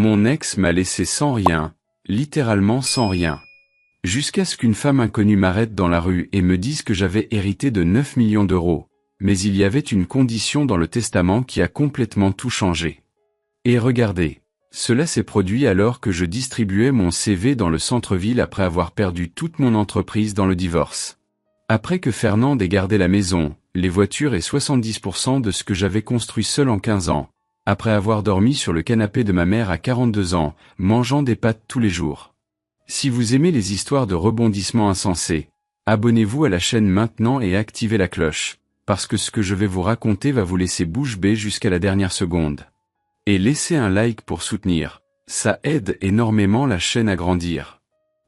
Mon ex m'a laissé sans rien, littéralement sans rien. Jusqu'à ce qu'une femme inconnue m'arrête dans la rue et me dise que j'avais hérité de 9 millions d'euros, mais il y avait une condition dans le testament qui a complètement tout changé. Et regardez, cela s'est produit alors que je distribuais mon CV dans le centre-ville après avoir perdu toute mon entreprise dans le divorce. Après que Fernande ait gardé la maison, les voitures et 70% de ce que j'avais construit seul en 15 ans, après avoir dormi sur le canapé de ma mère à 42 ans, mangeant des pâtes tous les jours. Si vous aimez les histoires de rebondissements insensés, abonnez-vous à la chaîne maintenant et activez la cloche, parce que ce que je vais vous raconter va vous laisser bouche bée jusqu'à la dernière seconde. Et laissez un like pour soutenir, ça aide énormément la chaîne à grandir.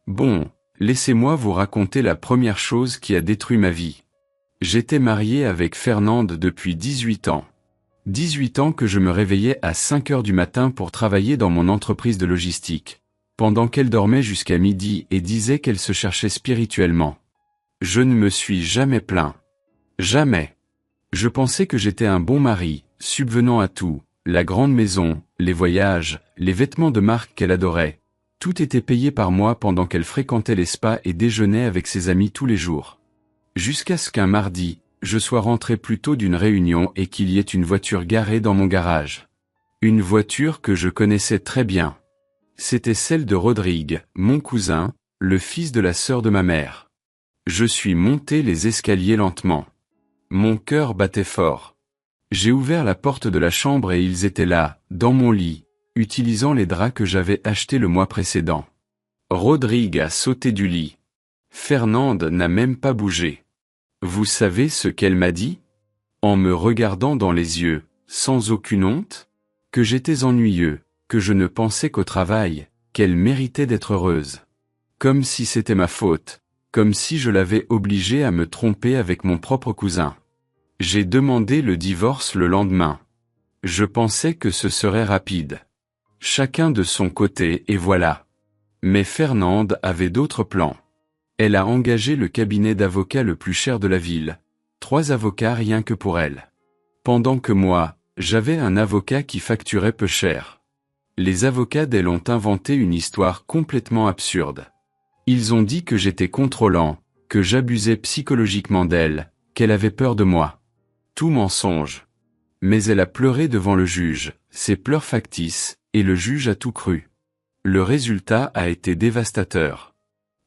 Bon, laissez-moi vous raconter la première chose qui a détruit ma vie. J'étais marié avec Fernande depuis 18 ans. 18 ans que je me réveillais à 5 heures du matin pour travailler dans mon entreprise de logistique, pendant qu'elle dormait jusqu'à midi et disait qu'elle se cherchait spirituellement. Je ne me suis jamais plaint. Jamais. Je pensais que j'étais un bon mari, subvenant à tout, la grande maison, les voyages, les vêtements de marque qu'elle adorait. Tout était payé par moi pendant qu'elle fréquentait les spas et déjeunait avec ses amis tous les jours. Jusqu'à ce qu'un mardi, je sois rentré plus tôt d'une réunion et qu'il y ait une voiture garée dans mon garage. Une voiture que je connaissais très bien. C'était celle de Rodrigue, mon cousin, le fils de la sœur de ma mère. Je suis monté les escaliers lentement. Mon cœur battait fort. J'ai ouvert la porte de la chambre et ils étaient là, dans mon lit, utilisant les draps que j'avais achetés le mois précédent. Rodrigue a sauté du lit. Fernande n'a même pas bougé. Vous savez ce qu'elle m'a dit? En me regardant dans les yeux, sans aucune honte? Que j'étais ennuyeux, que je ne pensais qu'au travail, qu'elle méritait d'être heureuse. Comme si c'était ma faute, comme si je l'avais obligée à me tromper avec mon propre cousin. J'ai demandé le divorce le lendemain. Je pensais que ce serait rapide. Chacun de son côté et voilà. Mais Fernande avait d'autres plans. Elle a engagé le cabinet d'avocats le plus cher de la ville. 3 avocats rien que pour elle. Pendant que moi, j'avais un avocat qui facturait peu cher. Les avocats d'elle ont inventé une histoire complètement absurde. Ils ont dit que j'étais contrôlant, que j'abusais psychologiquement d'elle, qu'elle avait peur de moi. Tout mensonge. Mais elle a pleuré devant le juge, ses pleurs factices, et le juge a tout cru. Le résultat a été dévastateur.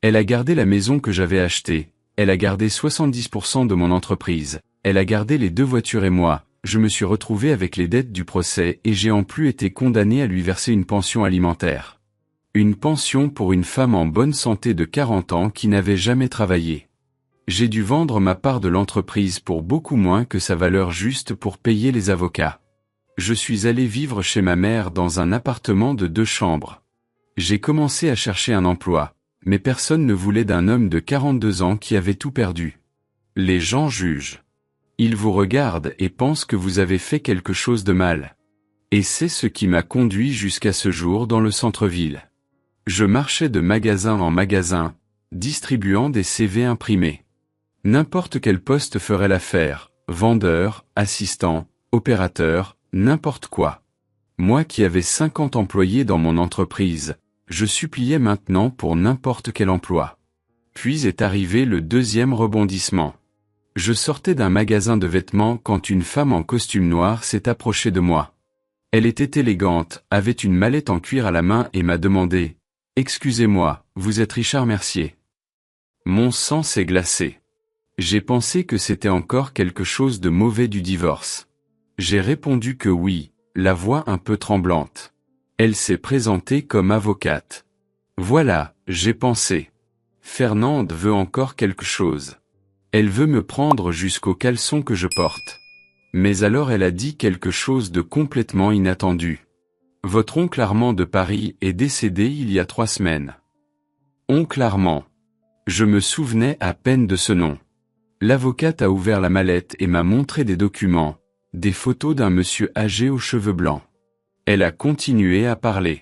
Elle a gardé la maison que j'avais achetée, elle a gardé 70% de mon entreprise, elle a gardé les 2 voitures et moi, je me suis retrouvé avec les dettes du procès et j'ai en plus été condamné à lui verser une pension alimentaire. Une pension pour une femme en bonne santé de 40 ans qui n'avait jamais travaillé. J'ai dû vendre ma part de l'entreprise pour beaucoup moins que sa valeur juste pour payer les avocats. Je suis allé vivre chez ma mère dans un appartement de 2 chambres. J'ai commencé à chercher un emploi. Mais personne ne voulait d'un homme de 42 ans qui avait tout perdu. Les gens jugent. Ils vous regardent et pensent que vous avez fait quelque chose de mal. Et c'est ce qui m'a conduit jusqu'à ce jour dans le centre-ville. Je marchais de magasin en magasin, distribuant des CV imprimés. N'importe quel poste ferait l'affaire, vendeur, assistant, opérateur, n'importe quoi. Moi qui avais 50 employés dans mon entreprise, je suppliais maintenant pour n'importe quel emploi. Puis est arrivé le deuxième rebondissement. Je sortais d'un magasin de vêtements quand une femme en costume noir s'est approchée de moi. Elle était élégante, avait une mallette en cuir à la main et m'a demandé « Excusez-moi, vous êtes Richard Mercier ?» Mon sang s'est glacé. J'ai pensé que c'était encore quelque chose de mauvais du divorce. J'ai répondu que oui, la voix un peu tremblante. Elle s'est présentée comme avocate. Voilà, j'ai pensé. Fernande veut encore quelque chose. Elle veut me prendre jusqu'au caleçon que je porte. Mais alors elle a dit quelque chose de complètement inattendu. Votre oncle Armand de Paris est décédé il y a 3 semaines. Oncle Armand. Je me souvenais à peine de ce nom. L'avocate a ouvert la mallette et m'a montré des documents, des photos d'un monsieur âgé aux cheveux blancs. Elle a continué à parler.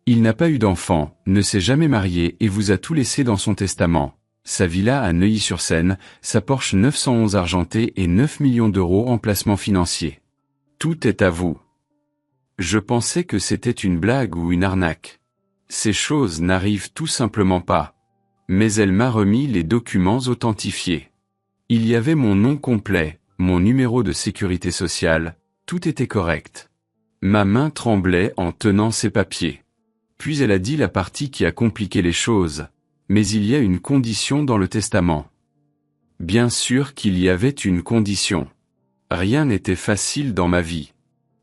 Il n'a pas eu d'enfant, ne s'est jamais marié et vous a tout laissé dans son testament. Sa villa à Neuilly-sur-Seine, sa Porsche 911 argentée et 9 millions d'euros en placement financier. Tout est à vous. Je pensais que c'était une blague ou une arnaque. Ces choses n'arrivent tout simplement pas. Mais elle m'a remis les documents authentifiés. Il y avait mon nom complet, mon numéro de sécurité sociale, tout était correct. Ma main tremblait en tenant ces papiers. Puis elle a dit la partie qui a compliqué les choses, mais il y a une condition dans le testament. Bien sûr qu'il y avait une condition. Rien n'était facile dans ma vie.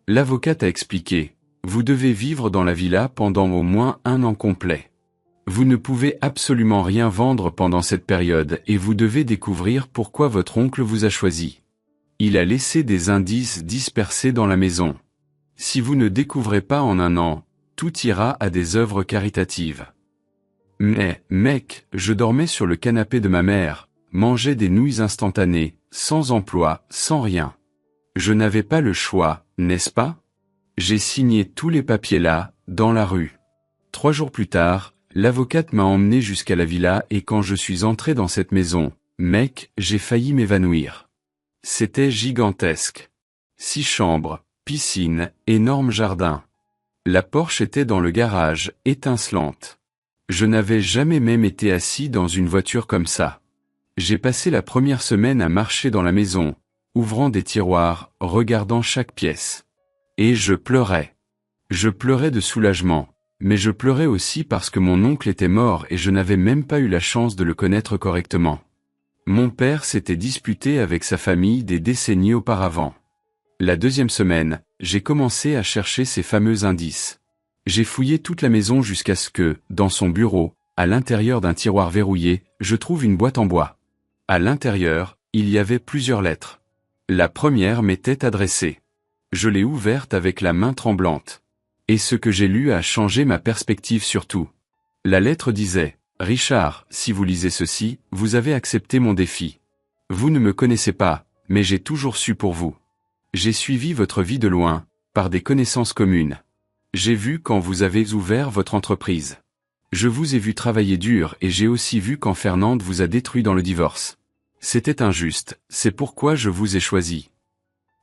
L'avocate a expliqué, vous devez vivre dans la villa pendant au moins 1 an complet. Vous ne pouvez absolument rien vendre pendant cette période et vous devez découvrir pourquoi votre oncle vous a choisi. Il a laissé des indices dispersés dans la maison. Si vous ne découvrez pas en 1 an, tout ira à des œuvres caritatives. Mais, mec, je dormais sur le canapé de ma mère, mangeais des nouilles instantanées, sans emploi, sans rien. Je n'avais pas le choix, n'est-ce pas? J'ai signé tous les papiers là, dans la rue. 3 jours plus tard, l'avocate m'a emmené jusqu'à la villa et quand je suis entré dans cette maison, mec, j'ai failli m'évanouir. C'était gigantesque. 6 chambres, piscine, énorme jardin. La Porsche était dans le garage, étincelante. Je n'avais jamais même été assis dans une voiture comme ça. J'ai passé la première semaine à marcher dans la maison, ouvrant des tiroirs, regardant chaque pièce. Et je pleurais. Je pleurais de soulagement, mais je pleurais aussi parce que mon oncle était mort et je n'avais même pas eu la chance de le connaître correctement. Mon père s'était disputé avec sa famille des décennies auparavant. La 2e semaine, j'ai commencé à chercher ces fameux indices. J'ai fouillé toute la maison jusqu'à ce que, dans son bureau, à l'intérieur d'un tiroir verrouillé, je trouve une boîte en bois. À l'intérieur, il y avait plusieurs lettres. La première m'était adressée. Je l'ai ouverte avec la main tremblante. Et ce que j'ai lu a changé ma perspective sur tout. La lettre disait, « Richard, si vous lisez ceci, vous avez accepté mon défi. Vous ne me connaissez pas, mais j'ai toujours su pour vous. J'ai suivi votre vie de loin, par des connaissances communes. J'ai vu quand vous avez ouvert votre entreprise. Je vous ai vu travailler dur et j'ai aussi vu quand Fernande vous a détruit dans le divorce. C'était injuste, c'est pourquoi je vous ai choisi. »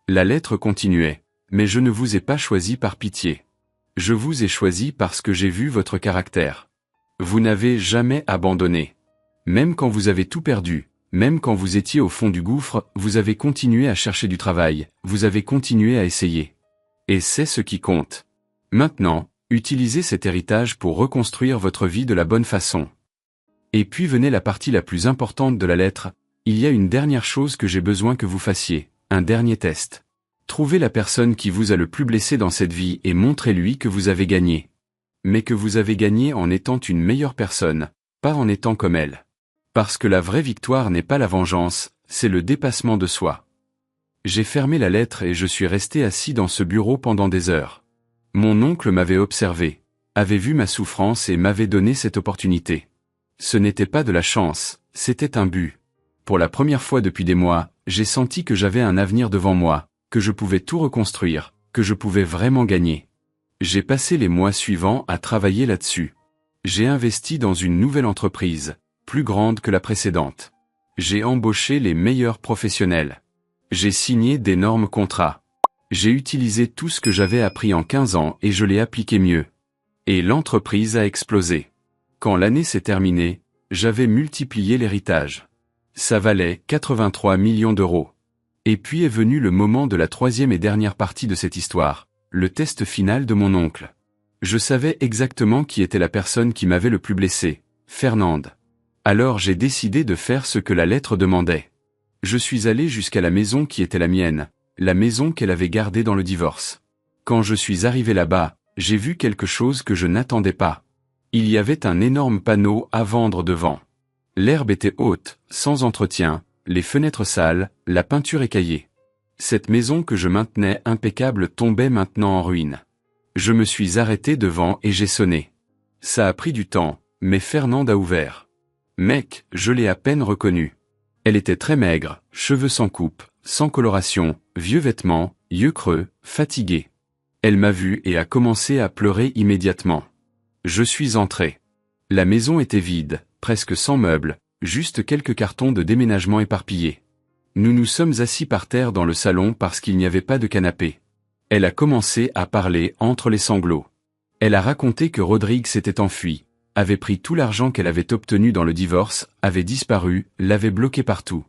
La lettre continuait, « Mais je ne vous ai pas choisi par pitié. Je vous ai choisi parce que j'ai vu votre caractère. Vous n'avez jamais abandonné. Même quand vous avez tout perdu, même quand vous étiez au fond du gouffre, vous avez continué à chercher du travail, vous avez continué à essayer. Et c'est ce qui compte. Maintenant, utilisez cet héritage pour reconstruire votre vie de la bonne façon. » Et puis venait la partie la plus importante de la lettre, « Il y a une dernière chose que j'ai besoin que vous fassiez, un dernier test. Trouvez la personne qui vous a le plus blessé dans cette vie et montrez-lui que vous avez gagné. Mais que vous avez gagné en étant une meilleure personne, pas en étant comme elle. Parce que la vraie victoire n'est pas la vengeance, c'est le dépassement de soi. » J'ai fermé la lettre et je suis resté assis dans ce bureau pendant des heures. Mon oncle m'avait observé, avait vu ma souffrance et m'avait donné cette opportunité. Ce n'était pas de la chance, c'était un but. Pour la première fois depuis des mois, j'ai senti que j'avais un avenir devant moi, que je pouvais tout reconstruire, que je pouvais vraiment gagner. J'ai passé les mois suivants à travailler là-dessus. J'ai investi dans une nouvelle entreprise, plus grande que la précédente. J'ai embauché les meilleurs professionnels. J'ai signé d'énormes contrats. J'ai utilisé tout ce que j'avais appris en 15 ans et je l'ai appliqué mieux. Et l'entreprise a explosé. Quand l'année s'est terminée, j'avais multiplié l'héritage. Ça valait 83 millions d'euros. Et puis est venu le moment de la 3e et dernière partie de cette histoire, le test final de mon oncle. Je savais exactement qui était la personne qui m'avait le plus blessé, Fernande. Alors j'ai décidé de faire ce que la lettre demandait. Je suis allé jusqu'à la maison qui était la mienne, la maison qu'elle avait gardée dans le divorce. Quand je suis arrivé là-bas, j'ai vu quelque chose que je n'attendais pas. Il y avait un énorme panneau à vendre devant. L'herbe était haute, sans entretien, les fenêtres sales, la peinture écaillée. Cette maison que je maintenais impeccable tombait maintenant en ruine. Je me suis arrêté devant et j'ai sonné. Ça a pris du temps, mais Fernande a ouvert. Mec, je l'ai à peine reconnue. Elle était très maigre, cheveux sans coupe, sans coloration, vieux vêtements, yeux creux, fatiguée. Elle m'a vu et a commencé à pleurer immédiatement. Je suis entré. La maison était vide, presque sans meubles, juste quelques cartons de déménagement éparpillés. Nous nous sommes assis par terre dans le salon parce qu'il n'y avait pas de canapé. Elle a commencé à parler entre les sanglots. Elle a raconté que Rodrigue s'était enfui, avait pris tout l'argent qu'elle avait obtenu dans le divorce, avait disparu, l'avait bloqué partout.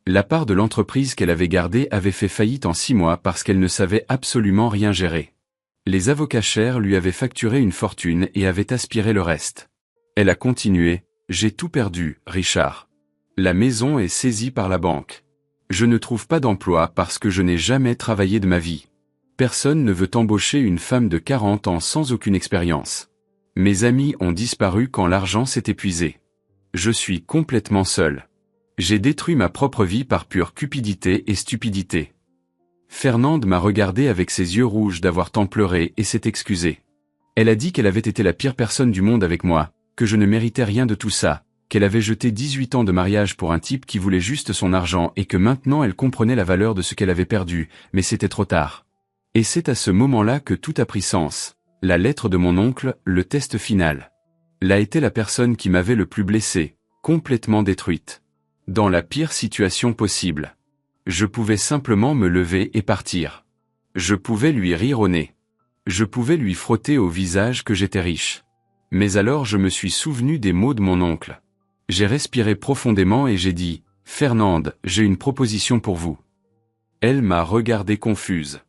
La part de l'entreprise qu'elle avait gardée avait fait faillite en 6 mois parce qu'elle ne savait absolument rien gérer. Les avocats chers lui avaient facturé une fortune et avaient aspiré le reste. Elle a continué, « J'ai tout perdu, Richard. La maison est saisie par la banque. Je ne trouve pas d'emploi parce que je n'ai jamais travaillé de ma vie. Personne ne veut embaucher une femme de 40 ans sans aucune expérience. Mes amis ont disparu quand l'argent s'est épuisé. Je suis complètement seul. J'ai détruit ma propre vie par pure cupidité et stupidité. » Fernande m'a regardé avec ses yeux rouges d'avoir tant pleuré et s'est excusée. Elle a dit qu'elle avait été la pire personne du monde avec moi, que je ne méritais rien de tout ça, qu'elle avait jeté 18 ans de mariage pour un type qui voulait juste son argent et que maintenant elle comprenait la valeur de ce qu'elle avait perdu, mais c'était trop tard. Et c'est à ce moment-là que tout a pris sens. La lettre de mon oncle, le test final. L'a été la personne qui m'avait le plus blessé, complètement détruite. Dans la pire situation possible. Je pouvais simplement me lever et partir. Je pouvais lui rire au nez. Je pouvais lui frotter au visage que j'étais riche. Mais alors je me suis souvenu des mots de mon oncle. J'ai respiré profondément et j'ai dit, « Fernande, j'ai une proposition pour vous. » Elle m'a regardé confuse.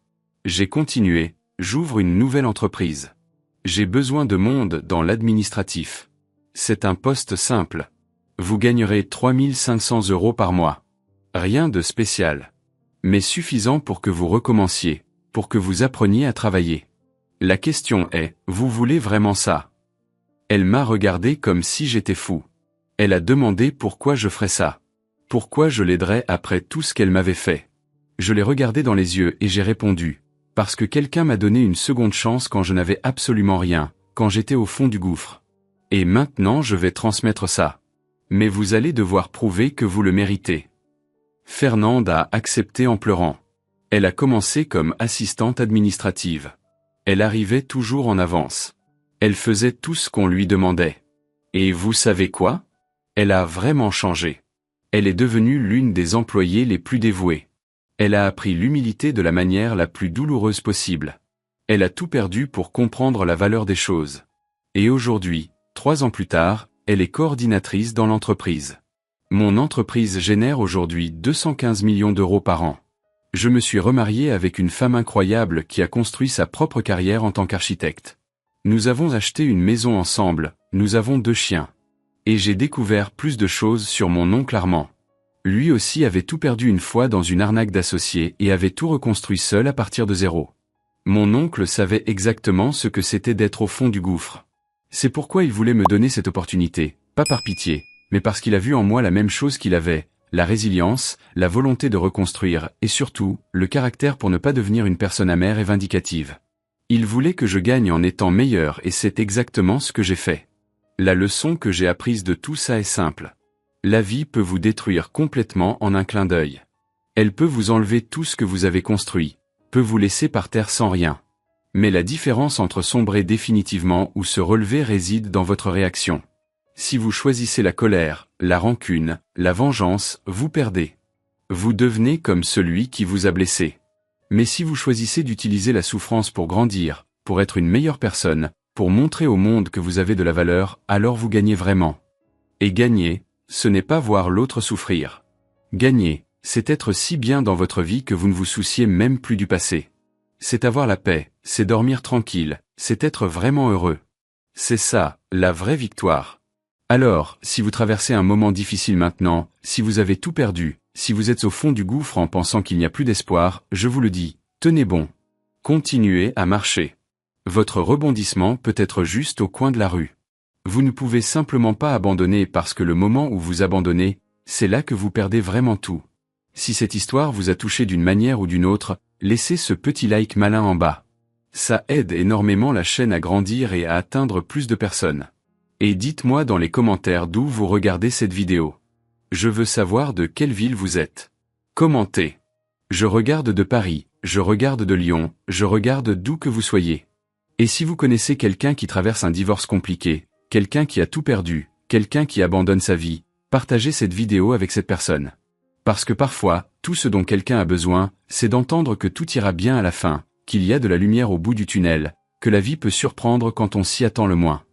J'ai continué, « J'ouvre une nouvelle entreprise. J'ai besoin de monde dans l'administratif. C'est un poste simple. Vous gagnerez 3500 € par mois. Rien de spécial. Mais suffisant pour que vous recommenciez, pour que vous appreniez à travailler. La question est, vous voulez vraiment ça? Elle m'a regardé comme si j'étais fou. Elle a demandé pourquoi je ferais ça. Pourquoi je l'aiderais après tout ce qu'elle m'avait fait. Je l'ai regardé dans les yeux et j'ai répondu, parce que quelqu'un m'a donné une seconde chance quand je n'avais absolument rien, quand j'étais au fond du gouffre. Et maintenant je vais transmettre ça. Mais vous allez devoir prouver que vous le méritez. Fernande a accepté en pleurant. Elle a commencé comme assistante administrative. Elle arrivait toujours en avance. Elle faisait tout ce qu'on lui demandait. Et vous savez quoi? Elle a vraiment changé. Elle est devenue l'une des employées les plus dévouées. Elle a appris l'humilité de la manière la plus douloureuse possible. Elle a tout perdu pour comprendre la valeur des choses. Et aujourd'hui, 3 ans plus tard, elle est coordinatrice dans l'entreprise. Mon entreprise génère aujourd'hui 215 millions d'euros par an. Je me suis remarié avec une femme incroyable qui a construit sa propre carrière en tant qu'architecte. Nous avons acheté une maison ensemble, nous avons 2 chiens. Et j'ai découvert plus de choses sur mon oncle Armand. Lui aussi avait tout perdu une fois dans une arnaque d'associés et avait tout reconstruit seul à partir de zéro. Mon oncle savait exactement ce que c'était d'être au fond du gouffre. C'est pourquoi il voulait me donner cette opportunité, pas par pitié, mais parce qu'il a vu en moi la même chose qu'il avait, la résilience, la volonté de reconstruire, et surtout, le caractère pour ne pas devenir une personne amère et vindicative. Il voulait que je gagne en étant meilleur et c'est exactement ce que j'ai fait. La leçon que j'ai apprise de tout ça est simple. La vie peut vous détruire complètement en un clin d'œil. Elle peut vous enlever tout ce que vous avez construit, peut vous laisser par terre sans rien. Mais la différence entre sombrer définitivement ou se relever réside dans votre réaction. Si vous choisissez la colère, la rancune, la vengeance, vous perdez. Vous devenez comme celui qui vous a blessé. Mais si vous choisissez d'utiliser la souffrance pour grandir, pour être une meilleure personne, pour montrer au monde que vous avez de la valeur, alors vous gagnez vraiment. Et gagner, ce n'est pas voir l'autre souffrir. Gagner, c'est être si bien dans votre vie que vous ne vous souciez même plus du passé. C'est avoir la paix, c'est dormir tranquille, c'est être vraiment heureux. C'est ça, la vraie victoire. Alors, si vous traversez un moment difficile maintenant, si vous avez tout perdu, si vous êtes au fond du gouffre en pensant qu'il n'y a plus d'espoir, je vous le dis, tenez bon. Continuez à marcher. Votre rebondissement peut être juste au coin de la rue. Vous ne pouvez simplement pas abandonner parce que le moment où vous abandonnez, c'est là que vous perdez vraiment tout. Si cette histoire vous a touché d'une manière ou d'une autre, laissez ce petit like malin en bas. Ça aide énormément la chaîne à grandir et à atteindre plus de personnes. Et dites-moi dans les commentaires d'où vous regardez cette vidéo. Je veux savoir de quelle ville vous êtes. Commentez. Je regarde de Paris, je regarde de Lyon, je regarde d'où que vous soyez. Et si vous connaissez quelqu'un qui traverse un divorce compliqué, quelqu'un qui a tout perdu, quelqu'un qui abandonne sa vie, partagez cette vidéo avec cette personne. Parce que parfois, tout ce dont quelqu'un a besoin, c'est d'entendre que tout ira bien à la fin, qu'il y a de la lumière au bout du tunnel, que la vie peut surprendre quand on s'y attend le moins.